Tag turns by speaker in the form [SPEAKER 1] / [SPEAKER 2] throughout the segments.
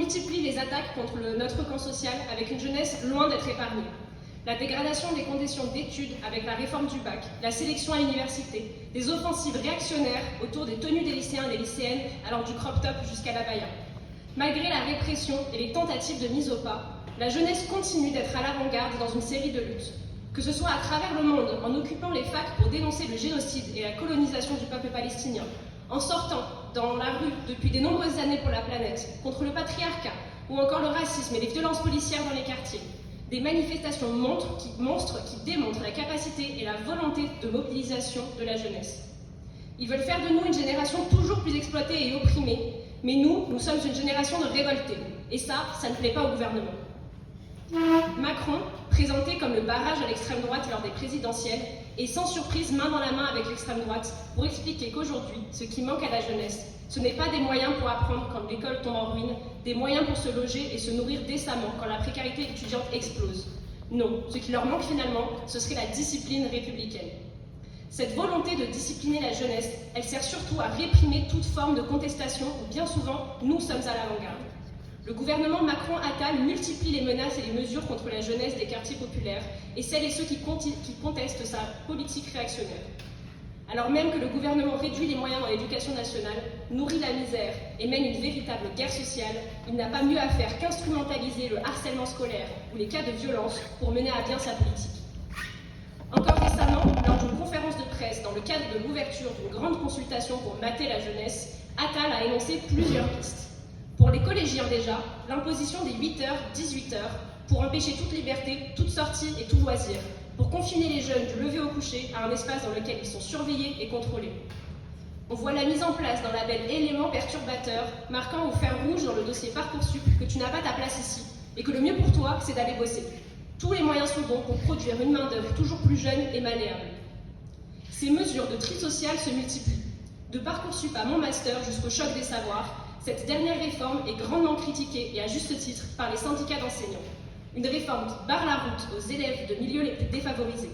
[SPEAKER 1] multiplie les attaques contre notre camp social avec une jeunesse loin d'être épargnée. La dégradation des conditions d'études avec la réforme du bac, la sélection à l'université, des offensives réactionnaires autour des tenues des lycéens et des lycéennes allant du crop top jusqu'à l'abaya. Malgré la répression et les tentatives de mise au pas, la jeunesse continue d'être à l'avant-garde dans une série de luttes. Que ce soit à travers le monde, en occupant les facs pour dénoncer le génocide et la colonisation du peuple palestinien, en sortant dans la rue depuis de nombreuses années pour la planète, contre le patriarcat, ou encore le racisme et les violences policières dans les quartiers. Des manifestations monstres qui démontrent la capacité et la volonté de mobilisation de la jeunesse. Ils veulent faire de nous une génération toujours plus exploitée et opprimée, mais nous sommes une génération de révoltés. Et ça ne plaît pas au gouvernement. Macron, présenté comme le barrage à l'extrême droite lors des présidentielles, est sans surprise main dans la main avec l'extrême droite pour expliquer qu'aujourd'hui, ce qui manque à la jeunesse, ce n'est pas des moyens pour apprendre quand l'école tombe en ruine, des moyens pour se loger et se nourrir décemment quand la précarité étudiante explose. Non, ce qui leur manque finalement, ce serait la discipline républicaine. Cette volonté de discipliner la jeunesse, elle sert surtout à réprimer toute forme de contestation où bien souvent, nous sommes à l'avant-garde. Le gouvernement Macron-Attal multiplie les menaces et les mesures contre la jeunesse des quartiers populaires et celles et ceux qui contestent sa politique réactionnaire. Alors même que le gouvernement réduit les moyens dans l'éducation nationale, nourrit la misère et mène une véritable guerre sociale, il n'a pas mieux à faire qu'instrumentaliser le harcèlement scolaire ou les cas de violence pour mener à bien sa politique. Encore récemment, lors d'une conférence de presse dans le cadre de l'ouverture d'une grande consultation pour mater la jeunesse, Attal a énoncé plusieurs pistes. Pour les collégiens déjà, l'imposition des 8h, 18h, pour empêcher toute liberté, toute sortie et tout loisir, pour confiner les jeunes du lever au coucher à un espace dans lequel ils sont surveillés et contrôlés. On voit la mise en place d'un label élément perturbateur, marquant au fer rouge dans le dossier Parcoursup que tu n'as pas ta place ici, et que le mieux pour toi, c'est d'aller bosser. Tous les moyens sont bons pour produire une main-d'œuvre toujours plus jeune et malléable. Ces mesures de tri social se multiplient. De Parcoursup à mon master jusqu'au choc des savoirs, cette dernière réforme est grandement critiquée et à juste titre par les syndicats d'enseignants. Une réforme qui barre la route aux élèves de milieux les plus défavorisés.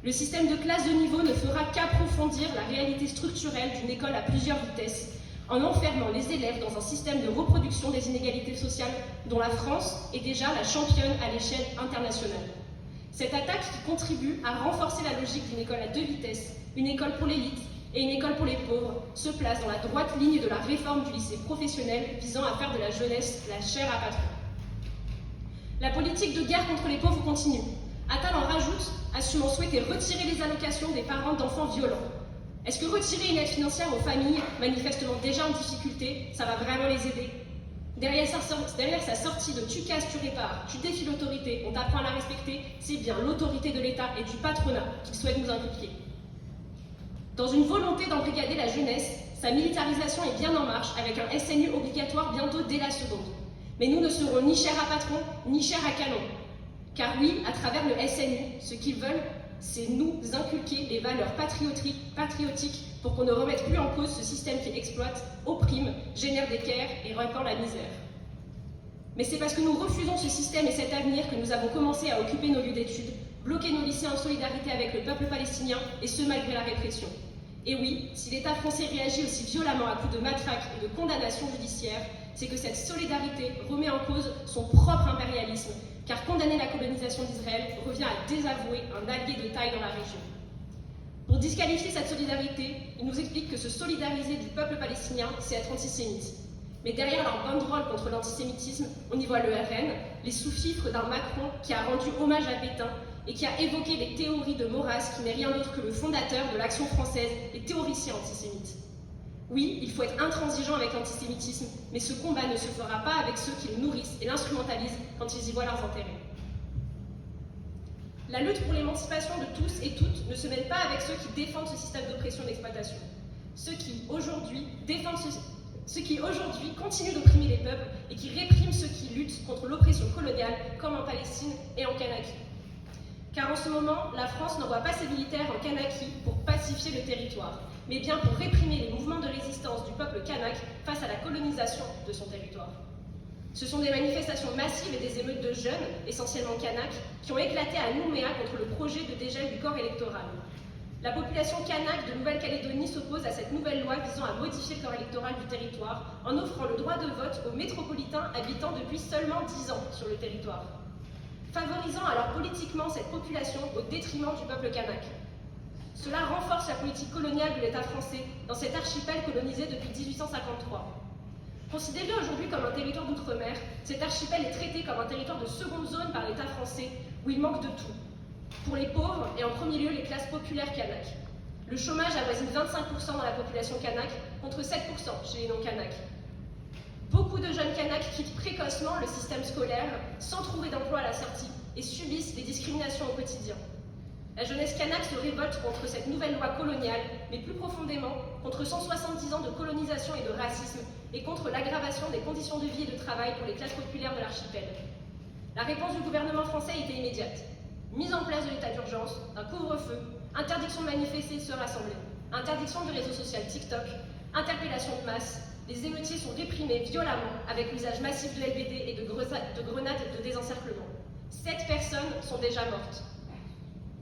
[SPEAKER 1] Le système de classe de niveau ne fera qu'approfondir la réalité structurelle d'une école à plusieurs vitesses, en enfermant les élèves dans un système de reproduction des inégalités sociales dont la France est déjà la championne à l'échelle internationale. Cette attaque qui contribue à renforcer la logique d'une école à deux vitesses, une école pour l'élite et une école pour les pauvres, se place dans la droite ligne de la réforme du lycée professionnel visant à faire de la jeunesse la chair à patron. La politique de guerre contre les pauvres continue. Attal en rajoute, assumant souhaiter retirer les allocations des parents d'enfants violents. Est-ce que retirer une aide financière aux familles, manifestement déjà en difficulté, ça va vraiment les aider? Derrière sa sortie de tu casses, tu répares, tu défies l'autorité, on t'apprend à la respecter, c'est bien l'autorité de l'État et du patronat qu'il souhaite nous inculquer. Dans une volonté d'embrigader la jeunesse, sa militarisation est bien en marche avec un SNU obligatoire bientôt dès la seconde. Mais nous ne serons ni chers à patron, ni chers à canon. Car oui, à travers le SNU, ce qu'ils veulent, c'est nous inculquer les valeurs patriotiques pour qu'on ne remette plus en cause ce système qui exploite, opprime, génère des guerres et répand la misère. Mais c'est parce que nous refusons ce système et cet avenir que nous avons commencé à occuper nos lieux d'études, bloquer nos lycées en solidarité avec le peuple palestinien, et ce malgré la répression. Et oui, si l'État français réagit aussi violemment à coups de matraque et de condamnation judiciaire, c'est que cette solidarité remet en cause son propre impérialisme, car condamner la colonisation d'Israël revient à désavouer un allié de taille dans la région. Pour disqualifier cette solidarité, il nous explique que se solidariser du peuple palestinien, c'est être antisémite. Mais derrière leur banderole contre l'antisémitisme, on y voit le RN, les sous-fifres d'un Macron qui a rendu hommage à Pétain et qui a évoqué les théories de Maurras, qui n'est rien d'autre que le fondateur de l'Action française et théoricien antisémite. Oui, il faut être intransigeant avec l'antisémitisme, mais ce combat ne se fera pas avec ceux qui le nourrissent et l'instrumentalisent quand ils y voient leurs intérêts. La lutte pour l'émancipation de tous et toutes ne se mène pas avec ceux qui défendent ce système d'oppression et d'exploitation. Ceux qui aujourd'hui continuent d'opprimer les peuples et qui répriment ceux qui luttent contre l'oppression coloniale, comme en Palestine et en Kanaki. Car en ce moment, la France n'envoie pas ses militaires en Kanaki pour pacifier le territoire, mais bien pour réprimer les mouvements de résistance du peuple kanak face à la colonisation de son territoire. Ce sont des manifestations massives et des émeutes de jeunes, essentiellement kanaks, qui ont éclaté à Nouméa contre le projet de dégel du corps électoral. La population kanak de Nouvelle-Calédonie s'oppose à cette nouvelle loi visant à modifier le corps électoral du territoire en offrant le droit de vote aux métropolitains habitant depuis seulement 10 ans sur le territoire, favorisant alors politiquement cette population au détriment du peuple kanak. Cela renforce la politique coloniale de l'État français dans cet archipel colonisé depuis 1853. Considéré aujourd'hui comme un territoire d'outre-mer, cet archipel est traité comme un territoire de seconde zone par l'État français où il manque de tout. Pour les pauvres, et en premier lieu les classes populaires kanak. Le chômage avoisine 25% dans la population kanak, contre 7% chez les non-kanak. Beaucoup de jeunes kanak quittent précocement le système scolaire sans trouver d'emploi à la sortie et subissent des discriminations au quotidien. La jeunesse kanak se révolte contre cette nouvelle loi coloniale, mais plus profondément contre 170 ans de colonisation et de racisme, et contre l'aggravation des conditions de vie et de travail pour les classes populaires de l'archipel. La réponse du gouvernement français était immédiate. Mise en place de l'état d'urgence, un couvre-feu, interdiction de manifester et de se rassembler, interdiction du réseau social TikTok, interpellation de masse, les émeutiers sont réprimés violemment avec l'usage massif de LBD et de grenades de désencerclement. 7 personnes sont déjà mortes.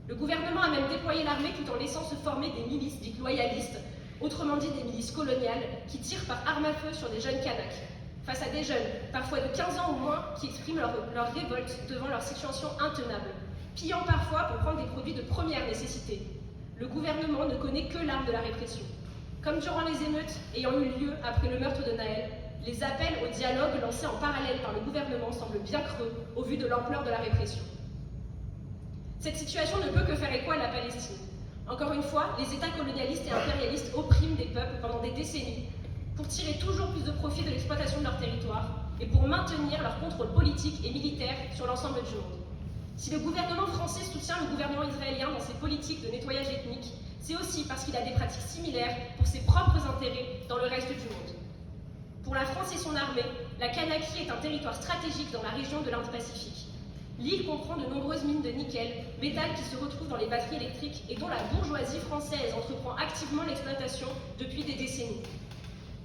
[SPEAKER 1] Le gouvernement a même déployé l'armée tout en laissant se former des milices dites loyalistes, autrement dit des milices coloniales, qui tirent par arme à feu sur des jeunes kanaks, face à des jeunes, parfois de 15 ans ou moins, qui expriment leur révolte devant leur situation intenable, pillant parfois pour prendre des produits de première nécessité. Le gouvernement ne connaît que l'arme de la répression. Comme durant les émeutes ayant eu lieu après le meurtre de Naël, les appels au dialogue lancés en parallèle par le gouvernement semblent bien creux au vu de l'ampleur de la répression. Cette situation ne peut que faire écho à la Palestine. Encore une fois, les États colonialistes et impérialistes oppriment des peuples pendant des décennies pour tirer toujours plus de profit de l'exploitation de leur territoire et pour maintenir leur contrôle politique et militaire sur l'ensemble du monde. Si le gouvernement français soutient le gouvernement israélien dans ses politiques de nettoyage ethnique, c'est aussi parce qu'il a des pratiques similaires pour ses propres intérêts dans le reste du monde. Pour la France et son armée, la Kanaky est un territoire stratégique dans la région de l'Indo-Pacifique. L'île comprend de nombreuses mines de nickel, métal qui se retrouve dans les batteries électriques et dont la bourgeoisie française entreprend activement l'exploitation depuis des décennies.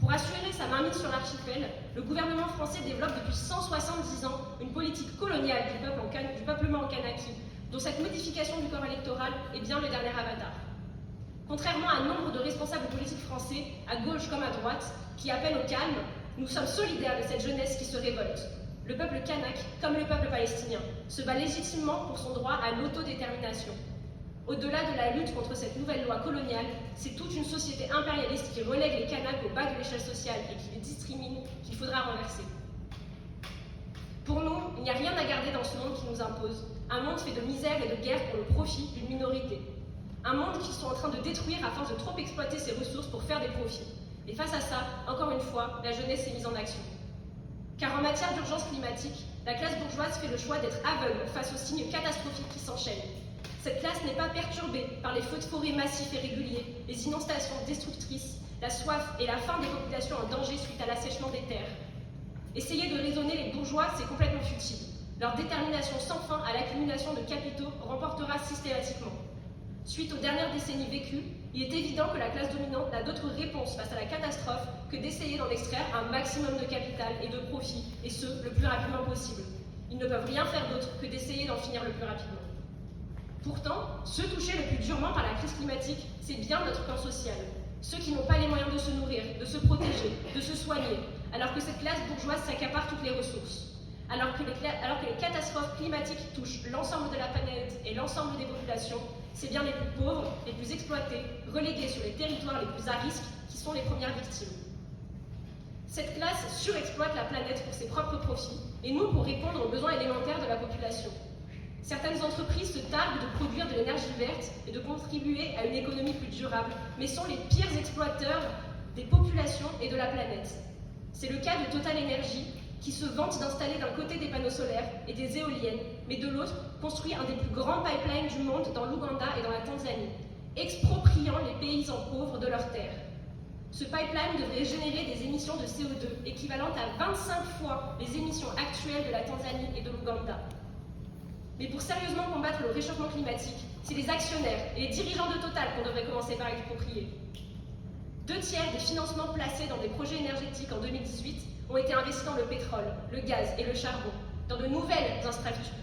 [SPEAKER 1] Pour assurer sa mainmise sur l'archipel, le gouvernement français développe depuis 170 ans une politique coloniale du peuplement en Kanaky, dont cette modification du corps électoral est bien le dernier avatar. Contrairement à nombre de responsables politiques français, à gauche comme à droite, qui appellent au calme, nous sommes solidaires de cette jeunesse qui se révolte. Le peuple kanak, comme le peuple palestinien, se bat légitimement pour son droit à l'autodétermination. Au-delà de la lutte contre cette nouvelle loi coloniale, c'est toute une société impérialiste qui relègue les Kanaks au bas de l'échelle sociale et qui les discrimine qu'il faudra renverser. Pour nous, il n'y a rien à garder dans ce monde qui nous impose, un monde fait de misère et de guerre pour le profit d'une minorité. Un monde qu'ils sont en train de détruire à force de trop exploiter ses ressources pour faire des profits. Et face à ça, encore une fois, la jeunesse est mise en action. Car en matière d'urgence climatique, la classe bourgeoise fait le choix d'être aveugle face aux signes catastrophiques qui s'enchaînent. Cette classe n'est pas perturbée par les feux de forêt massifs et réguliers, les inondations destructrices, la soif et la faim des populations en danger suite à l'assèchement des terres. Essayer de raisonner les bourgeois, c'est complètement futile. Leur détermination sans fin à l'accumulation de capitaux remportera systématiquement. Suite aux dernières décennies vécues, il est évident que la classe dominante n'a d'autre réponse face à la catastrophe que d'essayer d'en extraire un maximum de capital et de profit, et ce, le plus rapidement possible. Ils ne peuvent rien faire d'autre que d'essayer d'en finir le plus rapidement. Pourtant, ceux touchés le plus durement par la crise climatique, c'est bien notre corps social. Ceux qui n'ont pas les moyens de se nourrir, de se protéger, de se soigner, alors que cette classe bourgeoise s'accapare toutes les ressources. Alors que les catastrophes climatiques touchent l'ensemble de la planète et l'ensemble des populations, c'est bien les plus pauvres, les plus exploités, relégués sur les territoires les plus à risque, qui sont les premières victimes. Cette classe surexploite la planète pour ses propres profits, et nous pour répondre aux besoins élémentaires de la population. Certaines entreprises se targuent de produire de l'énergie verte et de contribuer à une économie plus durable, mais sont les pires exploiteurs des populations et de la planète. C'est le cas de Total Energy, qui se vante d'installer d'un côté des panneaux solaires et des éoliennes, mais de l'autre construit un des plus grands pipelines du monde dans l'Ouganda et dans la Tanzanie, expropriant les paysans pauvres de leurs terres. Ce pipeline devrait générer des émissions de CO2 équivalentes à 25 fois les émissions actuelles de la Tanzanie et de l'Ouganda. Mais pour sérieusement combattre le réchauffement climatique, c'est les actionnaires et les dirigeants de Total qu'on devrait commencer par exproprier. 2/3 des financements placés dans des projets énergétiques en 2018 ont été investis dans le pétrole, le gaz et le charbon, dans de nouvelles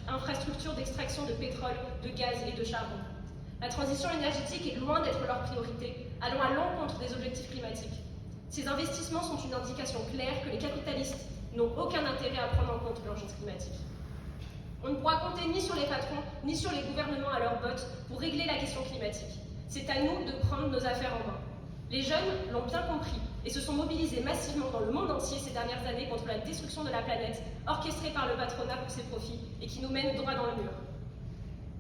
[SPEAKER 1] infrastructures d'extraction de pétrole, de gaz et de charbon. La transition énergétique est loin d'être leur priorité, allant à l'encontre des objectifs climatiques. Ces investissements sont une indication claire que les capitalistes n'ont aucun intérêt à prendre en compte l'urgence climatique. On ne pourra compter ni sur les patrons, ni sur les gouvernements à leurs bottes pour régler la question climatique. C'est à nous de prendre nos affaires en main. Les jeunes l'ont bien compris et se sont mobilisés massivement dans le monde entier ces dernières années contre la destruction de la planète, orchestrée par le patronat pour ses profits et qui nous mène droit dans le mur.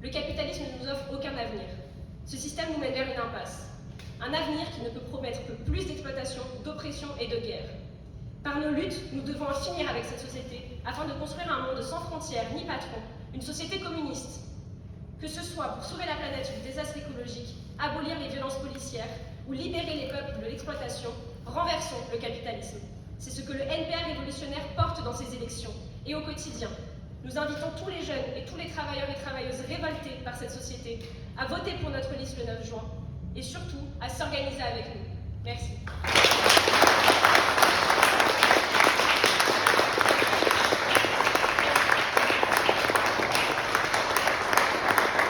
[SPEAKER 1] Le capitalisme ne nous offre aucun avenir. Ce système nous mène vers une impasse. Un avenir qui ne peut promettre que plus d'exploitation, d'oppression et de guerre. Par nos luttes, nous devons en finir avec cette société afin de construire un monde sans frontières ni patrons, une société communiste. Que ce soit pour sauver la planète du désastre écologique, abolir les violences policières ou libérer les peuples de l'exploitation, renversons le capitalisme. C'est ce que le NPR révolutionnaire porte dans ses élections et au quotidien. Nous invitons tous les jeunes et tous les travailleurs et travailleuses révoltés par cette société à voter pour notre liste le 9 juin et surtout à s'organiser avec nous. Merci.